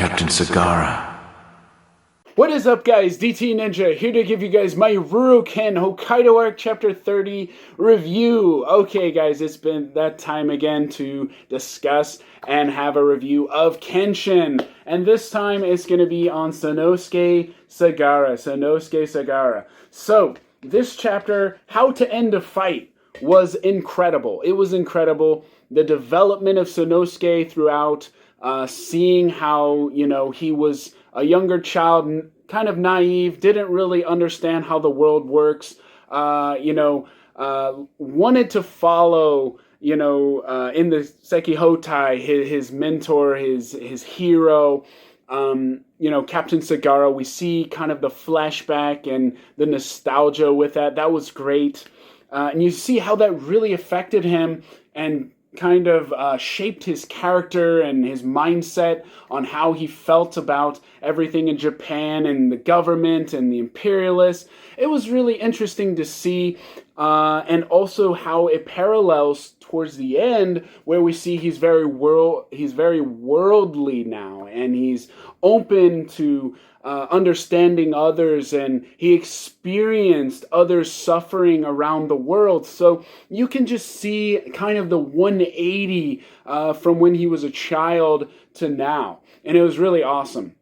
Captain Sagara. What is up, guys? DT Ninja here to give you guys my RuroKen Hokkaido Arc Chapter 30 review. Okay, guys, it's been that time again to discuss and have a review of Kenshin. And this time it's going to be on Sanosuke Sagara. So, this chapter, How to End a Fight, was incredible. It was incredible. The development of Sanosuke throughout, seeing how, he was a younger child, kind of naive, didn't really understand how the world works, wanted to follow, in the Sekihotai, his mentor, his hero, Captain Sagara. We see kind of the flashback and the nostalgia with that. That was great. And you see how that really affected him and kind of shaped his character and his mindset on how he felt about everything in Japan and the government and the imperialists. It was really interesting to see, and also how it parallels towards the end, where we see he's very worldly now, and he's open to understanding others, and he experienced others suffering around the world. So you can just see kind of the 180 from when he was a child to now, and it was really awesome.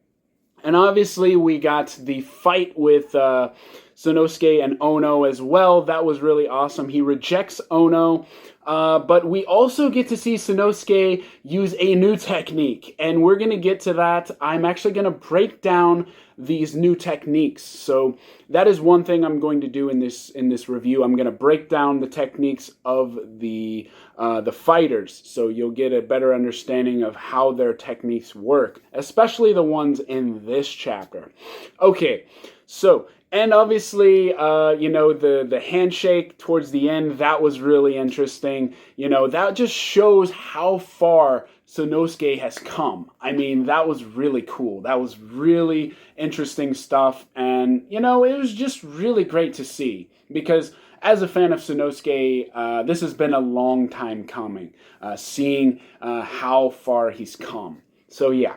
And obviously we got the fight with Sanosuke and Ono as well. That was really awesome. He rejects Ono, but we also get to see Sanosuke use a new technique, and we're going to get to that. I'm actually going to break down these new techniques. So that is one thing I'm going to do in this review. I'm going to break down the techniques of the fighters, so you'll get a better understanding of how their techniques work, especially the ones in this chapter. Okay, so. And obviously, the handshake towards the end, that was really interesting. That just shows how far Sanosuke has come. I mean, that was really cool. That was really interesting stuff. And, it was just really great to see. Because as a fan of Sanosuke, this has been a long time coming, seeing how far he's come. So, yeah.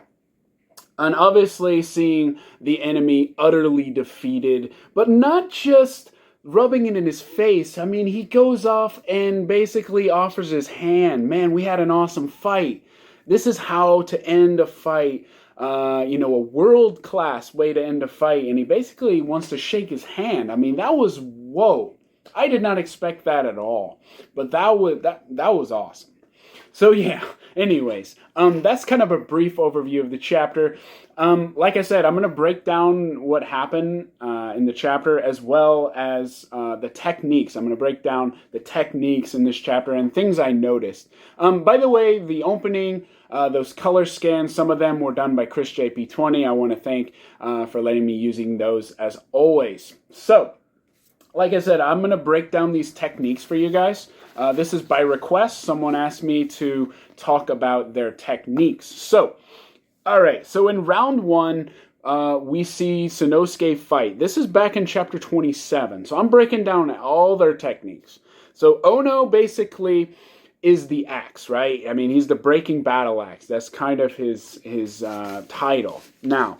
And obviously seeing the enemy utterly defeated, but not just rubbing it in his face. I mean, he goes off and basically offers his hand. Man, we had an awesome fight. This is how to end a fight. A world-class way to end a fight. And he basically wants to shake his hand. I mean, that was, whoa. I did not expect that at all. But that was awesome. So yeah, anyways, that's kind of a brief overview of the chapter. Like I said, I'm going to break down what happened in the chapter, as well as the techniques. I'm going to break down the techniques in this chapter and things I noticed. By the way, the opening, those color scans, some of them were done by Chris JP20. I want to thank for letting me using those as always. So, like I said, I'm going to break down these techniques for you guys. This is by request. Someone asked me to talk about their techniques. So, all right. So in round one, we see Sanosuke fight. This is back in chapter 27. So I'm breaking down all their techniques. So Ono basically is the axe, right? I mean, he's the breaking battle axe. That's kind of his title. Now,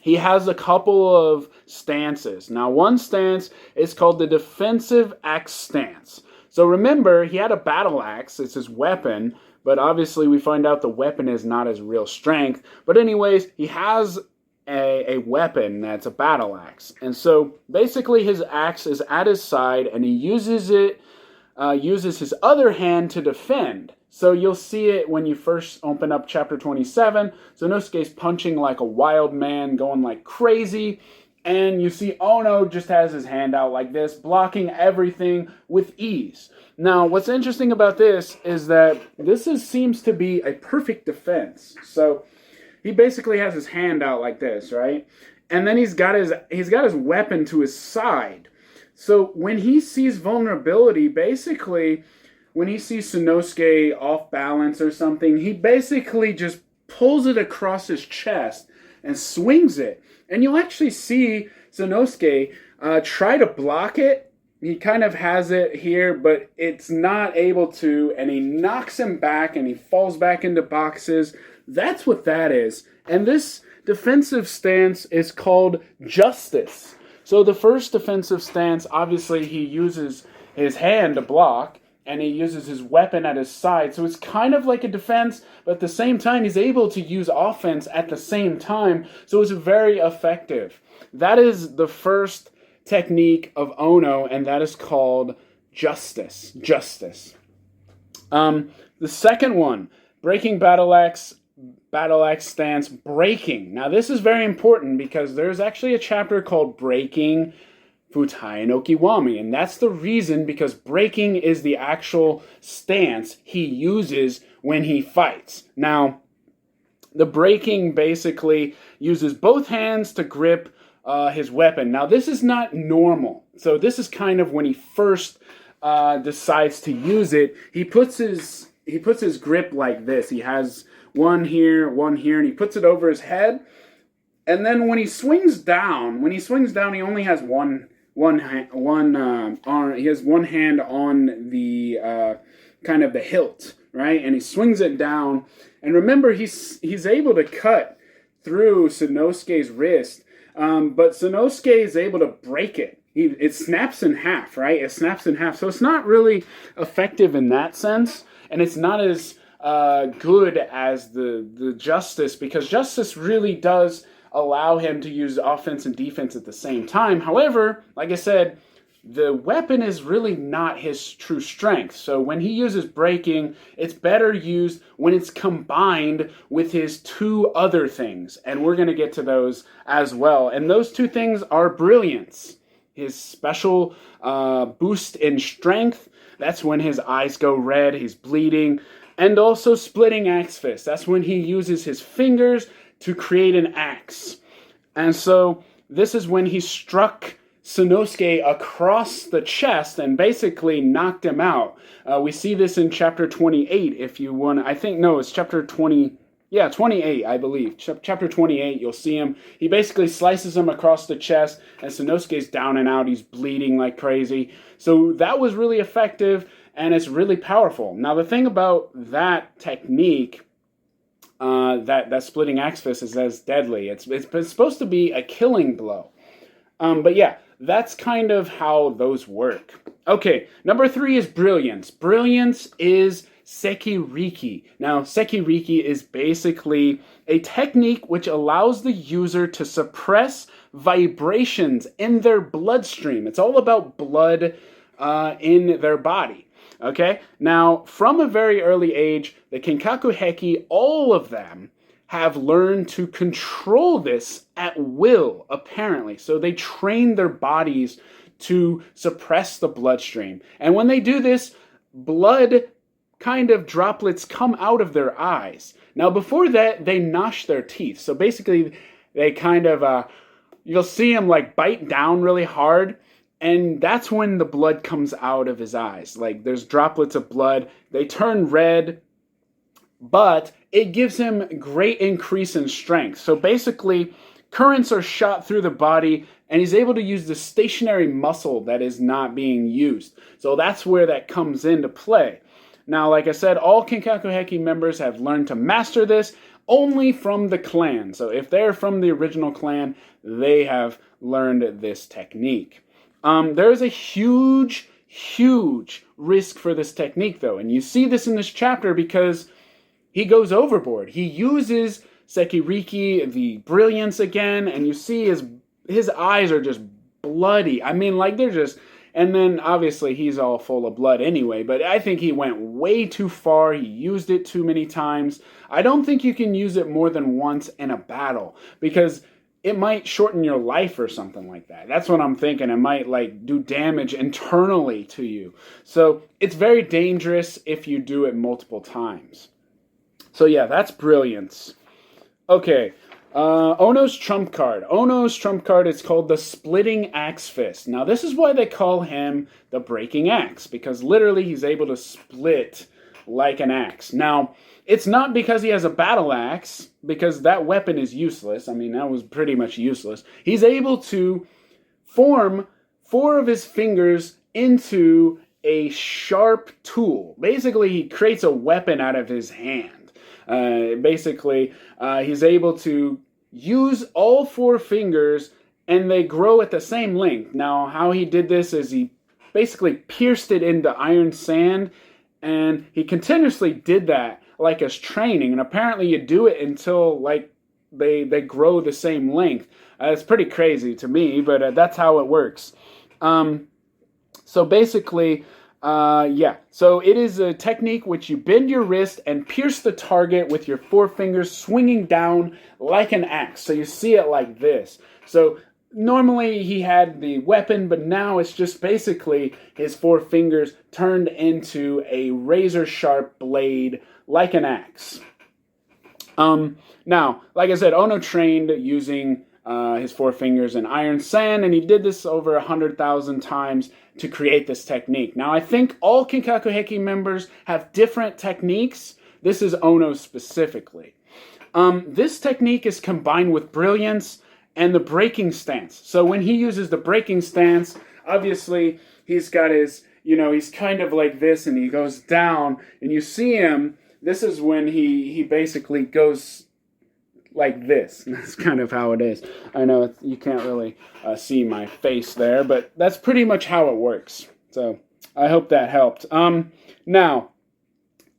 he has a couple of stances. Now, one stance is called the defensive axe stance. So remember, he had a battle axe. It's his weapon, but obviously we find out the weapon is not his real strength. But anyways, he has a weapon that's a battle axe. And so basically his axe is at his side, and he uses his other hand to defend. So you'll see it when you first open up chapter 27. Sanosuke's punching like a wild man, going like crazy. And you see Ono just has his hand out like this, blocking everything with ease. Now, what's interesting about this is that this seems to be a perfect defense. So he basically has his hand out like this, right? And then he's got his weapon to his side. So when he sees vulnerability, basically, when he sees Sanosuke off balance or something, he basically just pulls it across his chest and swings it. And you'll actually see Sanosuke try to block it. He kind of has it here, but it's not able to, and he knocks him back, and he falls back into boxes. that's what that is. And this defensive stance is called justice. So the first defensive stance, obviously he uses his hand to block, and he uses his weapon at his side. So it's kind of like a defense, but at the same time, he's able to use offense at the same time. So it's very effective. That is the first technique of Ono, and that is called justice. Justice. The second one, breaking battle axe stance, breaking. Now this is very important because there's actually a chapter called breaking Futai no Kiwami, and that's the reason, because breaking is the actual stance he uses when he fights. Now, the breaking basically uses both hands to grip his weapon. Now, this is not normal. So this is kind of when he first decides to use it. He puts his grip like this. He has one here, and he puts it over his head. And then when he swings down, he only has one arm. He has one hand on the kind of the hilt, right? And he swings it down. And remember, he's able to cut through Sanosuke's wrist, but Sanosuke is able to break it. It snaps in half, right? It snaps in half. So it's not really effective in that sense, and it's not as good as the justice, because justice really does allow him to use offense and defense at the same time. However, like I said, the weapon is really not his true strength. So when he uses breaking, it's better used when it's combined with his two other things. And we're going to get to those as well. And those two things are brilliance. His special boost in strength, that's when his eyes go red, he's bleeding. And also splitting axe fist. That's when he uses his fingers to create an axe. And so this is when he struck Sanosuke across the chest and basically knocked him out. We see this in chapter 28, if you want. I think, no, it's chapter 20. Yeah, 28, I believe. Chapter 28, you'll see him. He basically slices him across the chest, and Sanosuke's down and out. He's bleeding like crazy. So that was really effective, and it's really powerful. Now, the thing about that technique, that splitting axe fist, is as deadly. It's supposed to be a killing blow. But yeah, that's kind of how those work. Okay, number 3 is brilliance. Brilliance is Sekiriki. Now, Sekiriki is basically a technique which allows the user to suppress vibrations in their bloodstream. It's all about blood in their body. Okay? Now, from a very early age, the Kenkaku Heki, all of them, have learned to control this at will, apparently. So they train their bodies to suppress the bloodstream. And when they do this, blood kind of droplets come out of their eyes. Now, before that, they gnash their teeth. So basically, they kind of, you'll see them like bite down really hard, and that's when the blood comes out of his eyes. Like, there's droplets of blood. They turn red, but it gives him great increase in strength. So basically, currents are shot through the body, and he's able to use the stationary muscle that is not being used. So that's where that comes into play. Now, like I said, all Kenkaku Heki members have learned to master this only from the clan. So if they're from the original clan, they have learned this technique. There is a huge risk for this technique, though. And you see this in this chapter because he goes overboard. He uses Sekiriki, the brilliance again, and you see his eyes are just bloody. I mean, like, they're just... And then, obviously, he's all full of blood anyway, but I think he went way too far. He used it too many times. I don't think you can use it more than once in a battle, because it might shorten your life or something like that. That's what I'm thinking. It might, like, do damage internally to you. So, it's very dangerous if you do it multiple times. So, yeah, that's brilliance. Okay. Ono's trump card. Ono's trump card is called the Splitting Axe Fist. Now, this is why they call him the Breaking Axe, because literally he's able to split like an axe. Now, it's not because he has a battle axe, because that weapon is useless. I mean, that was pretty much useless. He's able to form 4 of his fingers into a sharp tool. Basically, he creates a weapon out of his hand. Basically, he's able to use all four fingers and they grow at the same length. Now, how he did this is he basically pierced it into iron sand, and he continuously did that like as training. And apparently you do it until like they grow the same length. It's pretty crazy to me, but that's how it works. So basically, so it is a technique which you bend your wrist and pierce the target with your four fingers swinging down like an axe. So you see it like this. So normally he had the weapon, but now it's just basically his four fingers turned into a razor sharp blade like an axe. Now, like I said, Ono trained using his four fingers in iron sand, and he did this over 100,000 times to create this technique. Now, I think all Kinkaku Heki members have different techniques. This is Ono specifically. This technique is combined with brilliance and the breaking stance. So when he uses the breaking stance, obviously he's got his, he's kind of like this, and he goes down, and you see him. This is when he basically goes like this. That's kind of how it is. I know you can't really see my face there, but that's pretty much how it works. So I hope that helped. Now,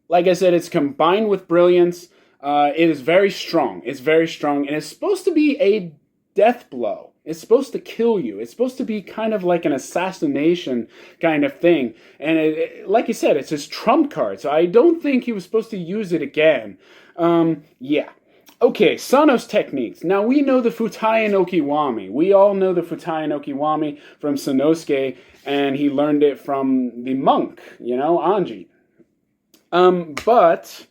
like I said, it's combined with brilliance. It is very strong. It's very strong, and it's supposed to be a death blow. It's supposed to kill you. It's supposed to be kind of like an assassination kind of thing. And like you said, it's his trump card. So I don't think he was supposed to use it again. Yeah. Okay, Sano's techniques. Now, we know the Futai no Kiwami. We all know the Futai no Kiwami from Sanosuke, and he learned it from the monk, Anji. But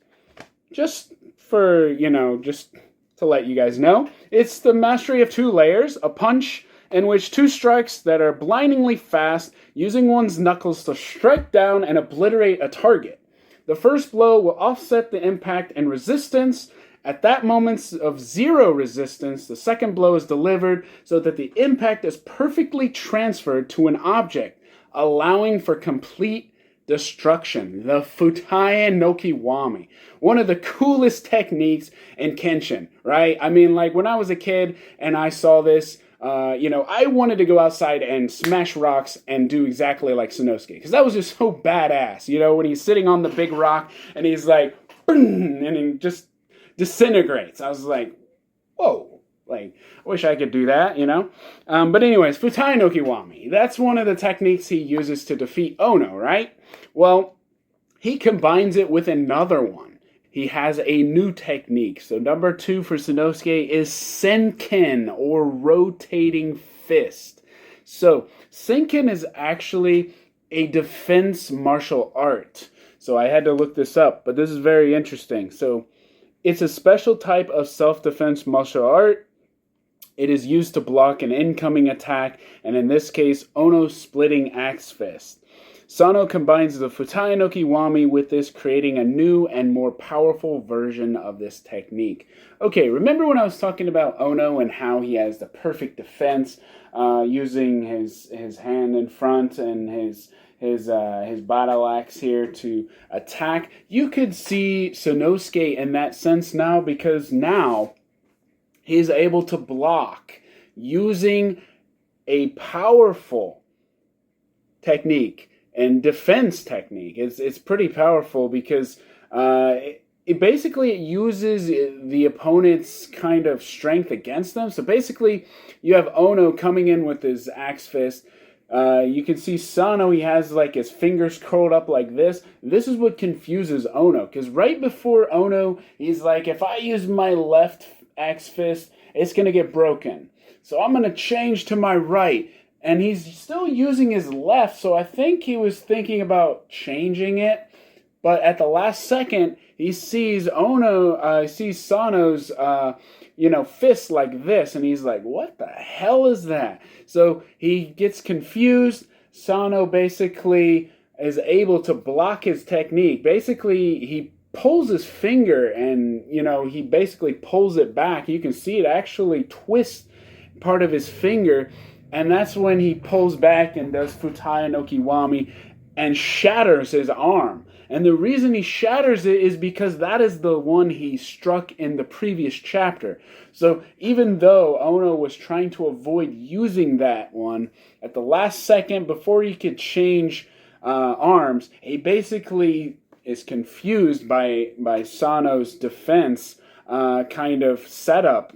just for, just to let you guys know, it's the mastery of two layers, a punch in which two strikes that are blindingly fast, using one's knuckles to strike down and obliterate a target. The first blow will offset the impact and resistance. At that moment of zero resistance, the second blow is delivered so that the impact is perfectly transferred to an object, allowing for complete destruction. The Futai no Kiwami. One of the coolest techniques in Kenshin, right? I mean, like, when I was a kid and I saw this, I wanted to go outside and smash rocks and do exactly like Sanosuke, because that was just so badass, when he's sitting on the big rock and he's like, and he just disintegrates. I was like, whoa, like, I wish I could do that, But anyways, Futai no Kiwami, that's one of the techniques he uses to defeat Ono, right? Well, he combines it with another one. He has a new technique. So number 2 for Sanosuke is Senken, or rotating fist. So Senken is actually a defense martial art. So I had to look this up, but this is very interesting. So it's a special type of self-defense martial art. It is used to block an incoming attack, and in this case, Ono's splitting axe fist. Sano combines the Futai no Kiwami with this, creating a new and more powerful version of this technique. Okay, remember when I was talking about Ono and how he has the perfect defense, using his hand in front and his battle axe here to attack? You could see Sanosuke in that sense now, because now he's able to block using a powerful technique and defense technique. It's pretty powerful, because it basically uses the opponent's kind of strength against them. So basically, you have Ono coming in with his axe fist. You can see Sano, he has like his fingers curled up like this. This is what confuses Ono, because right before Ono, he's like, if I use my left axe fist, it's going to get broken. So I'm going to change to my right. And he's still using his left, so I think he was thinking about changing it. But at the last second, he sees Sano's, fist like this, and he's like, what the hell is that? So he gets confused. Sano basically is able to block his technique. Basically, he pulls his finger, and, he basically pulls it back. You can see it actually twists part of his finger. And that's when he pulls back and does Futai no Kiwami. and shatters his arm. And the reason he shatters it is because that is the one he struck in the previous chapter. So even though Ono was trying to avoid using that one, at the last second, before he could change arms, he basically is confused by Sano's defense kind of setup.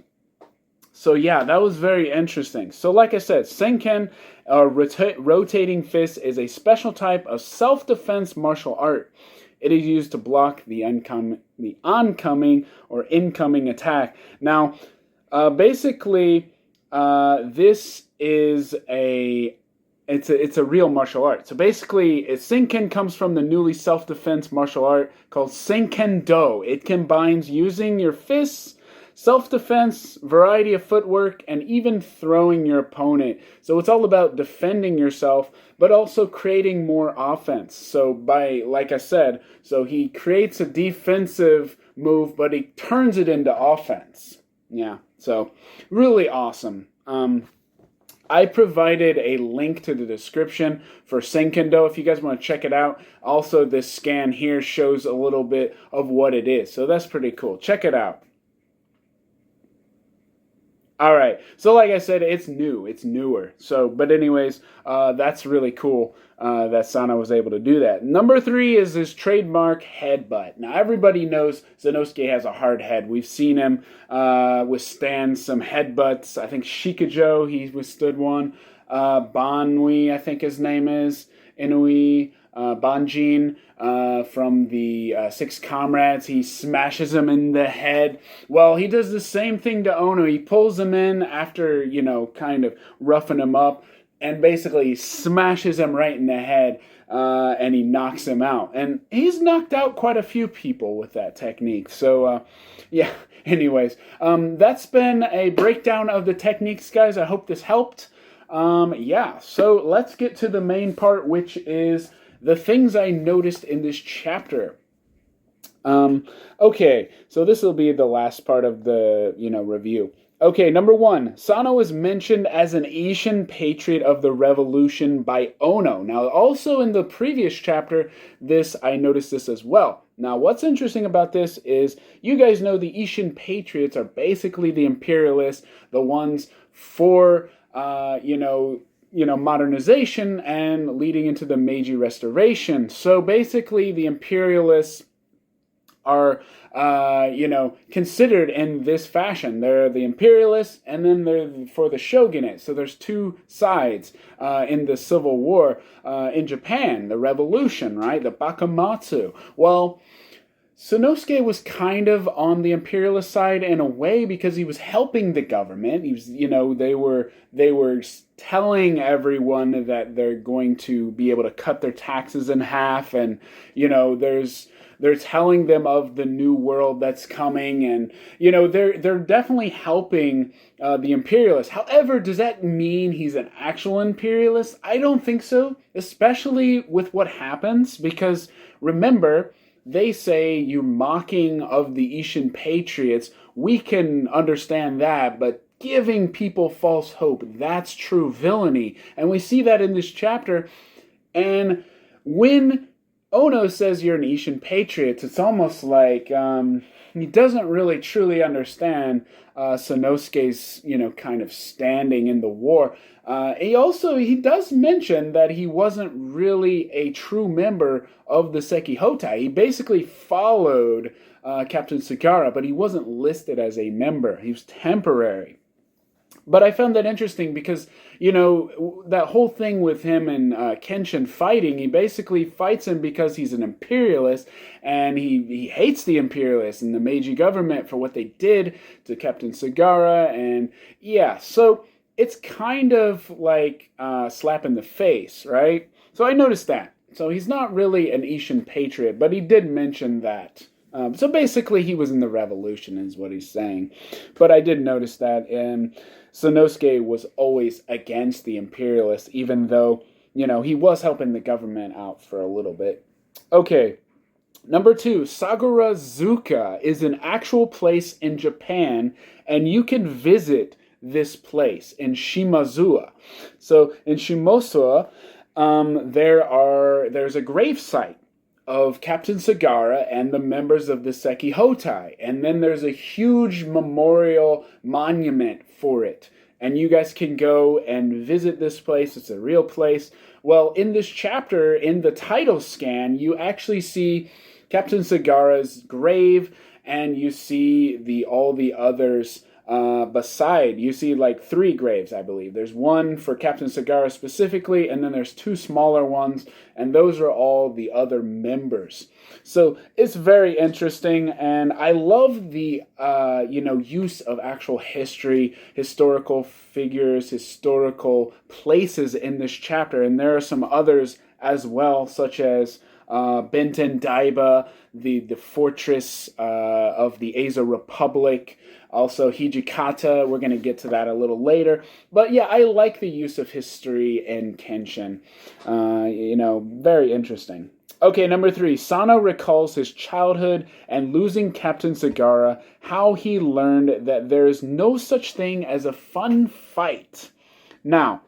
So yeah, that was very interesting. So like I said, Senken, rotating fist, is a special type of self-defense martial art. It is used to block the oncoming or incoming attack. Now, basically, this is it's a real martial art. So basically, Senken comes from the newly self-defense martial art called Senken Do. It combines using your fists, self-defense, variety of footwork, and even throwing your opponent. So it's all about defending yourself, but also creating more offense. So like I said, so he creates a defensive move, but he turns it into offense. Yeah, so really awesome. I provided a link to the description for Senkendo if you guys want to check it out. Also, this scan here shows a little bit of what it is. So that's pretty cool. Check it out. All right, so like I said, it's new, it's newer. So, but anyways, that's really cool that Sano was able to do that. Number 3 is his trademark headbutt. Now, everybody knows Sanosuke has a hard head. We've seen him withstand some headbutts. I think Shikajo, he withstood one. Banui, I think his name is. Inui. Banjin from the Six Comrades, he smashes him in the head. Well, he does the same thing to Ono. He pulls him in after, kind of roughing him up, and basically smashes him right in the head, and he knocks him out. And he's knocked out quite a few people with that technique. So, yeah, anyways, that's been a breakdown of the techniques, guys. I hope this helped. Yeah, so let's get to the main part, which is the things I noticed in this chapter. Okay, so this will be the last part of the, review. Okay, number 1, Sano is mentioned as an Asian patriot of the revolution by Ono. Now, also in the previous chapter, I noticed this as well. Now, what's interesting about this is, you guys know the Asian patriots are basically the imperialists, the ones for, modernization and leading into the Meiji Restoration. So basically, the imperialists are, considered in this fashion. They're the imperialists, and then they're for the shogunate. So there's two sides in the Civil War in Japan, the revolution, right? The Bakumatsu. Well, Sanosuke was kind of on the imperialist side in a way because he was helping the government. He was, they were telling everyone that they're going to be able to cut their taxes in half, and they're telling them of the new world that's coming, and they're definitely helping the imperialists. However, does that mean he's an actual imperialist? I don't think so, especially with what happens, because remember, they say you're mocking of the Ishin patriots. We can understand that, but giving people false hope, that's true villainy. And we see that in this chapter. And when Ono says you're an Ishin patriot, it's almost like he doesn't really truly understand Sanosuke's, kind of standing in the war. He does mention that he wasn't really a true member of the Sekihotai. He basically followed Captain Sugara, but he wasn't listed as a member. He was temporary. But I found that interesting because, that whole thing with him and Kenshin fighting, he basically fights him because he's an imperialist, and he hates the imperialists and the Meiji government for what they did to Captain Sugara, and yeah, so it's kind of like a slap in the face, right? So I noticed that. So he's not really an Ishin patriot, but he did mention that. So basically he was in the revolution is what he's saying. But I did notice that, and Sanosuke was always against the imperialists, even though, he was helping the government out for a little bit. Okay, number 2, Sagurazuka is an actual place in Japan, and you can visit this place in Shimazuwa. So in Shimosuwa, there's a grave site of Captain Sagara and the members of the Sekihotai. And then there's a huge memorial monument for it. And you guys can go and visit this place. It's a real place. Well, in this chapter, in the title scan, you actually see Captain Sagara's grave, and you see all the others beside. You see like 3 graves, I believe. There's one for Captain Sagara specifically, and then there's 2 smaller ones, and those are all the other members. So it's very interesting, and I love the use of actual history, historical figures, historical places in this chapter, and there are some others as well, such as Benten Daiba, the fortress of the Azo Republic, also Hijikata. We're going to get to that a little later. But yeah, I like the use of history in Kenshin. Very interesting. Okay, number 3. Sano recalls his childhood and losing Captain Sagara, how he learned that there is no such thing as a fun fight. Now,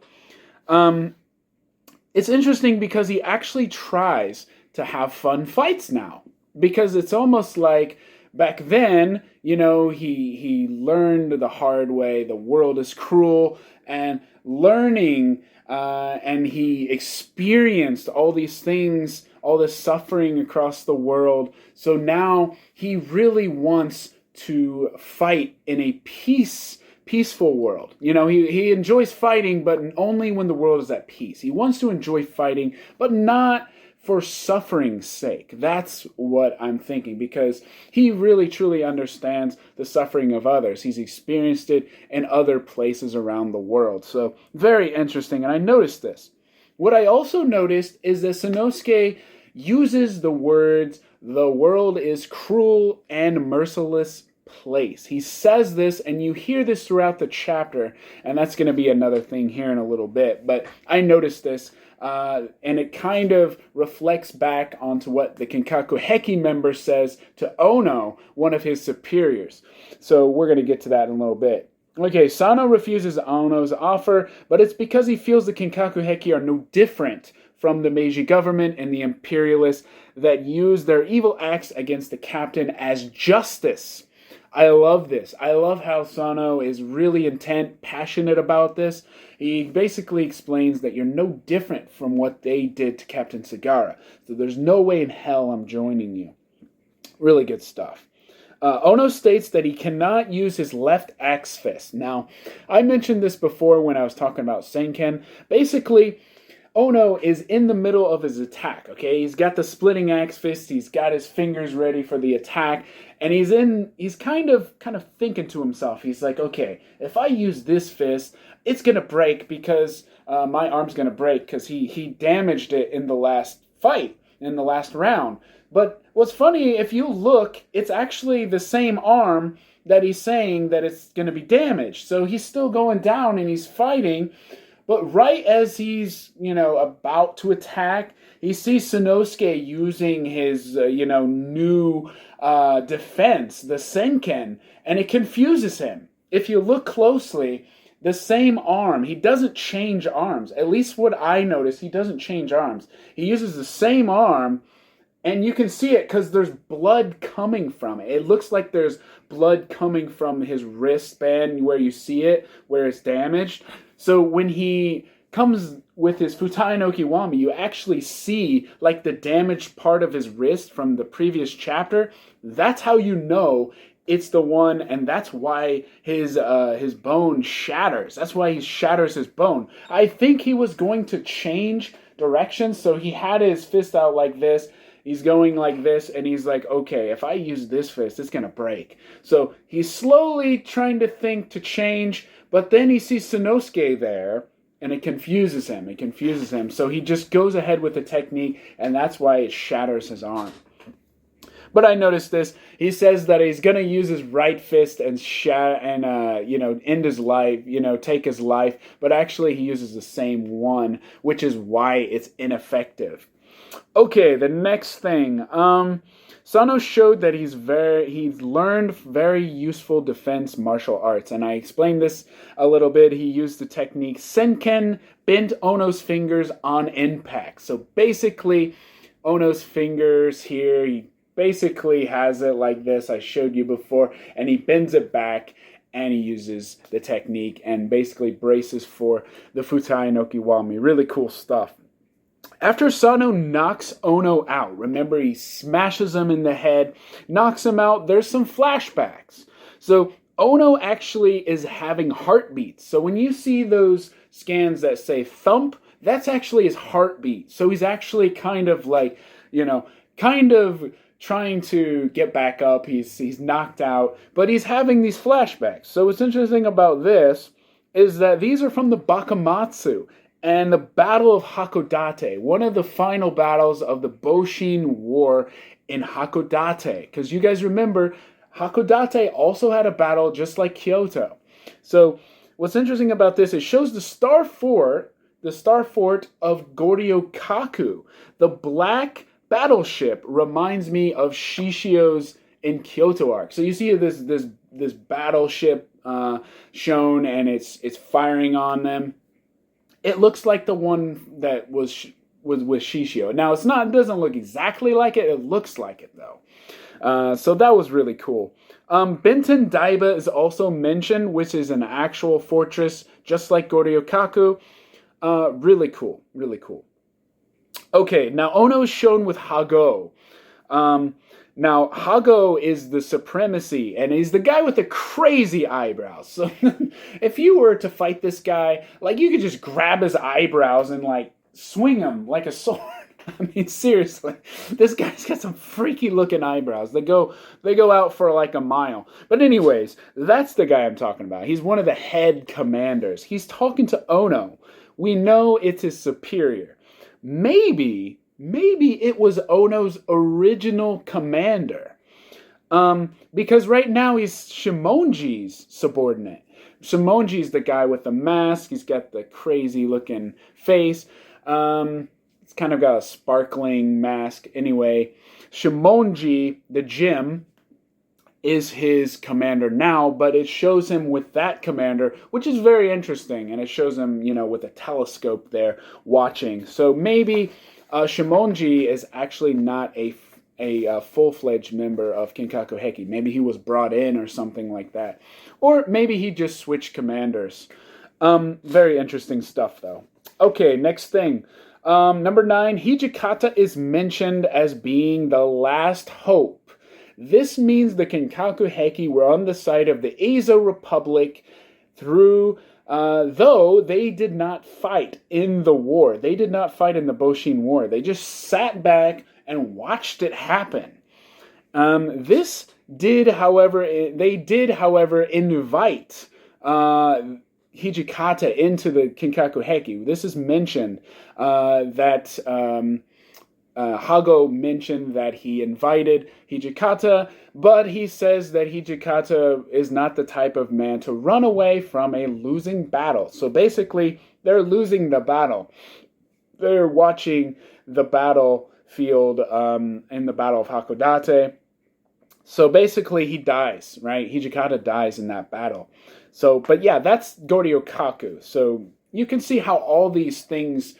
it's interesting because he actually tries to have fun fights now. Because it's almost like back then, he learned the hard way, the world is cruel, and learning, and he experienced all these things, all this suffering across the world. So now he really wants to fight in a peaceful world. He enjoys fighting, but only when the world is at peace. He wants to enjoy fighting, but not for suffering's sake. That's what I'm thinking, because he really truly understands the suffering of others. He's experienced it in other places around the world. So very interesting, and I noticed this. What I also noticed is that Sanosuke uses the words, "the world is cruel and merciless place." He says this, and you hear this throughout the chapter, and that's going to be another thing here in a little bit. But I noticed this, and it kind of reflects back onto what the Kinkaku Heki member says to Ono, one of his superiors. So we're going to get to that in a little bit. Okay, Sano refuses Ono's offer, but it's because he feels the Kinkaku Heki are no different from the Meiji government and the imperialists that use their evil acts against the captain as justice. I love this. I love how Sano is really intent, passionate about this. He basically explains that you're no different from what they did to Captain Sagara. So there's no way in hell I'm joining you. Really good stuff. Ono states that he cannot use his left axe fist. Now, I mentioned this before when I was talking about Senken. Basically, Ono is in the middle of his attack, okay? He's got the splitting axe fist, he's got his fingers ready for the attack, and he's kind of thinking to himself. He's like, okay, if I use this fist, it's going to break because my arm's going to break because he damaged it in the last fight, in the last round. But what's funny, if you look, it's actually the same arm that he's saying that it's going to be damaged. So he's still going down and he's fighting. But right as he's, about to attack, he sees Sanosuke using his, new defense, the Senken, and it confuses him. If you look closely, the same arm, he doesn't change arms. At least what I noticed, he doesn't change arms. He uses the same arm, and you can see it because there's blood coming from it. It looks like there's blood coming from his wristband where you see it, where it's damaged. So when he comes with his Futai no Kiwami, you actually see like the damaged part of his wrist from the previous chapter. That's how you know it's the one, and that's why his bone shatters. That's why he shatters his bone. I think he was going to change direction, so he had his fist out like this. He's going like this, and he's like, okay, if I use this fist, it's going to break. So he's slowly trying to think to change, but then he sees Sanosuke there, and it confuses him. So he just goes ahead with the technique, and that's why it shatters his arm. But I noticed this. He says that he's going to use his right fist and end his life, take his life. But actually, he uses the same one, which is why it's ineffective. Okay, the next thing. Sano showed that he's learned very useful defense martial arts, and I explained this a little bit. He used the technique Senken bent Ono's fingers on impact. So basically, Ono's fingers here, he basically has it like this. I showed you before, and he bends it back, and he uses the technique and basically braces for the Futai no Kiwami. Really cool stuff. After Sano knocks Ono out, remember he smashes him in the head, knocks him out, there's some flashbacks. So Ono actually is having heartbeats. So when you see those scans that say thump, that's actually his heartbeat. So he's actually kind of like, kind of trying to get back up. He's knocked out, but he's having these flashbacks. So what's interesting about this is that these are from the Bakamatsu and the Battle of Hakodate, one of the final battles of the Boshin War in Hakodate. Because you guys remember, Hakodate also had a battle just like Kyoto. So what's interesting about this, it shows the Star Fort of Goryokaku. The black battleship reminds me of Shishio's in Kyoto arc. So you see this battleship shown, and it's firing on them. It looks like the one that was with Shishio. Now it doesn't look exactly like it. It looks like it though. So that was really cool. Benten Daiba is also mentioned, which is an actual fortress, just like Goryokaku. Really cool. Really cool. Okay, now Ono is shown with Hago. Now, Hago is the supremacy, and he's the guy with the crazy eyebrows. So, if you were to fight this guy, you could just grab his eyebrows and, swing him like a sword. I mean, seriously, this guy's got some freaky-looking eyebrows. They go out for, a mile. But anyways, that's the guy I'm talking about. He's one of the head commanders. He's talking to Ono. We know it's his superior. Maybe it was Ono's original commander. Because right now he's Shimonji's subordinate. Shimonji's the guy with the mask. He's got the crazy looking face. It's kind of got a sparkling mask. Anyway, Shimonji, the Jim, is his commander now, but it shows him with that commander, which is very interesting. And it shows him, with a telescope there watching. So maybe Shimonji is actually not a full-fledged member of Kinkaku Heki. Maybe he was brought in or something like that. Or maybe he just switched commanders. Very interesting stuff, though. Okay, next thing. Number 9, Hijikata is mentioned as being the last hope. This means the Kinkaku Heki were on the side of the Ezo Republic though they did not fight in the war. They did not fight in the Boshin War. They just sat back and watched it happen. They did, however, invite Hijikata into the Kinkaku Heki. This is mentioned that Hago mentioned that he invited Hijikata, but he says that Hijikata is not the type of man to run away from a losing battle. So basically, they're losing the battle. They're watching the battlefield in the Battle of Hakodate. So basically, he dies, right? Hijikata dies in that battle. So, but yeah, that's Goryokaku. So you can see how all these things,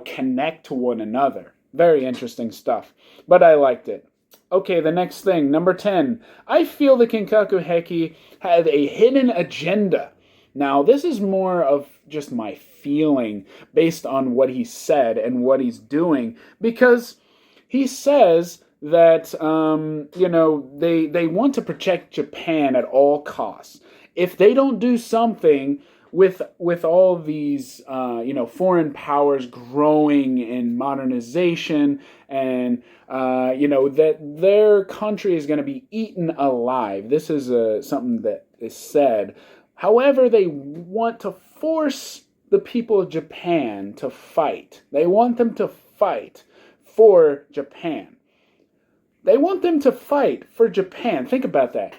connect to one another. Very interesting stuff. But I liked it. Okay, the next thing, number 10. I feel the Kinkaku Heki had a hidden agenda. Now, this is more of just my feeling based on what he said and what he's doing. Because he says that, they want to protect Japan at all costs. If they don't do something with all these, foreign powers growing in modernization and, that their country is going to be eaten alive. This is something that is said. However, they want to force the people of Japan to fight. They want them to fight for Japan. They want them to fight for Japan. Think about that.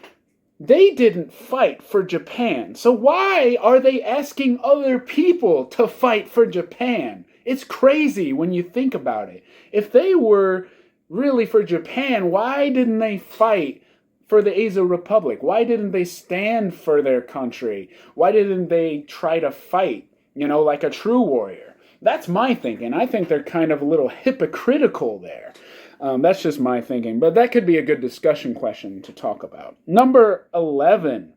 They didn't fight for Japan. So why are they asking other people to fight for Japan? It's crazy when you think about it. If they were really for Japan, why didn't they fight for the Ezo Republic? Why didn't they stand for their country? Why didn't they try to fight, like a true warrior. That's my thinking. I think they're kind of a little hypocritical there. That's just my thinking, but that could be a good discussion question to talk about. Number 11.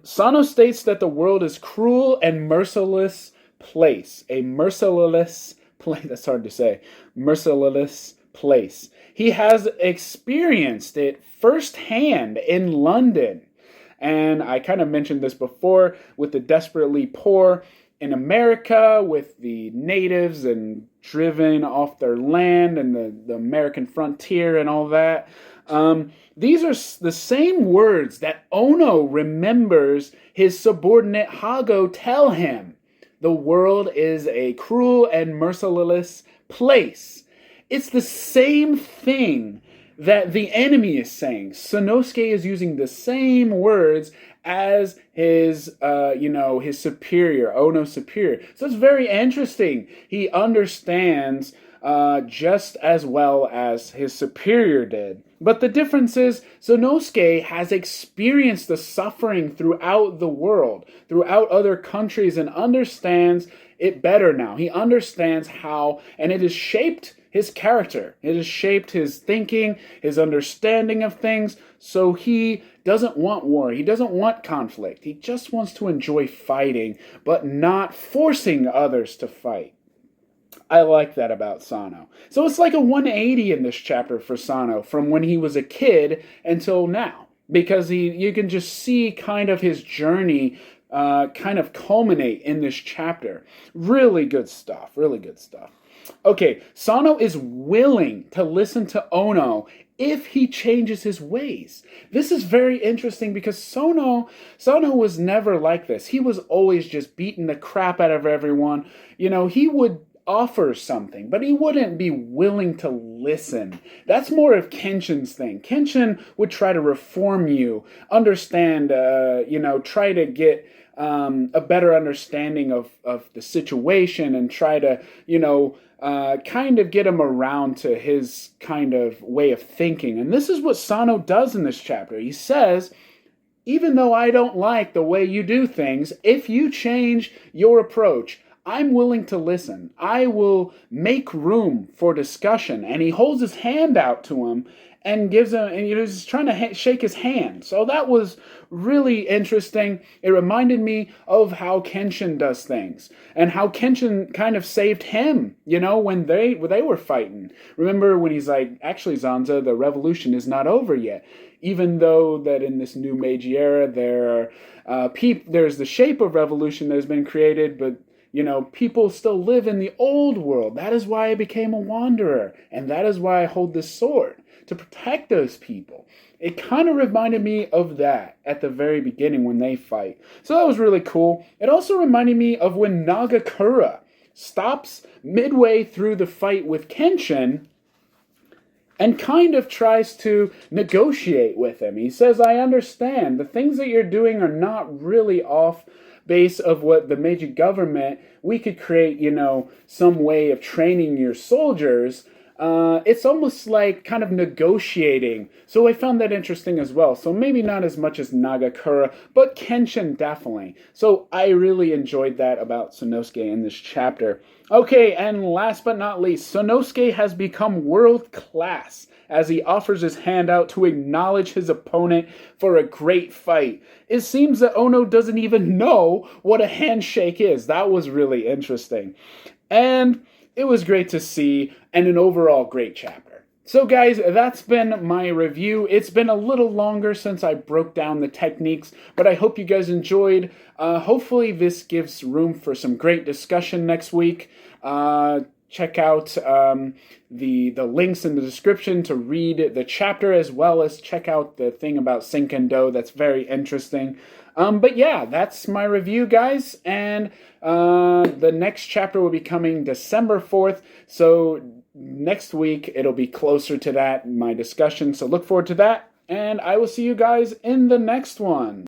Sano states that the world is cruel and merciless place. A merciless place. That's hard to say. Merciless place. He has experienced it firsthand in London. And I kind of mentioned this before with the desperately poor in America, with the natives and driven off their land and the American frontier and all that. These are the same words that Ono remembers his subordinate Hago tell him. The world is a cruel and merciless place. It's the same thing that the enemy is saying. Sanosuke is using the same words as his superior, Ono's superior. So it's very interesting. He understands just as well as his superior did. But the difference is Sanosuke has experienced the suffering throughout the world, throughout other countries, and understands it better now. He understands how, and it has shaped his character. It has shaped his thinking, his understanding of things. So he doesn't want war. He doesn't want conflict. He just wants to enjoy fighting, but not forcing others to fight. I like that about Sano. So it's like a 180 in this chapter for Sano from when he was a kid until now. Because you can just see kind of his journey kind of culminate in this chapter. Really good stuff. Really good stuff. Okay, Sano is willing to listen to Ono if he changes his ways. This is very interesting because Sano was never like this. He was always just beating the crap out of everyone. He would offer something, but he wouldn't be willing to listen. That's more of Kenshin's thing. Kenshin would try to reform you, understand, try to get a better understanding of the situation and try to, kind of get him around to his kind of way of thinking. And this is what Sano does in this chapter. He says, even though I don't like the way you do things, if you change your approach, I'm willing to listen. I will make room for discussion. And he holds his hand out to him and gives him, and he's trying to shake his hand. So that was really interesting. It reminded me of how Kenshin does things and how Kenshin kind of saved him, when they were fighting. Remember when he's like, actually, Zanza, the revolution is not over yet. Even though that in this new Meiji era, there's the shape of revolution that has been created, but people still live in the old world. That is why I became a wanderer. And that is why I hold this sword, to protect those people. It kind of reminded me of that at the very beginning when they fight. So that was really cool. It also reminded me of when Nagakura stops midway through the fight with Kenshin and kind of tries to negotiate with him. He says, I understand. The things that you're doing are not really off base of what the Meiji government, we could create, some way of training your soldiers. It's almost like kind of negotiating. So I found that interesting as well. So maybe not as much as Nagakura, but Kenshin definitely. So I really enjoyed that about Sanosuke in this chapter. Okay, and last but not least, Sanosuke has become world class as he offers his hand out to acknowledge his opponent for a great fight. It seems that Ono doesn't even know what a handshake is. That was really interesting. And it was great to see, and an overall great chapter. So guys, that's been my review. It's been a little longer since I broke down the techniques, but I hope you guys enjoyed. Hopefully this gives room for some great discussion next week. Check out the links in the description to read the chapter, as well as check out the thing about Senken. That's very interesting. But yeah, that's my review, guys. And the next chapter will be coming December 4th. So next week, it'll be closer to that, my discussion. So look forward to that. And I will see you guys in the next one.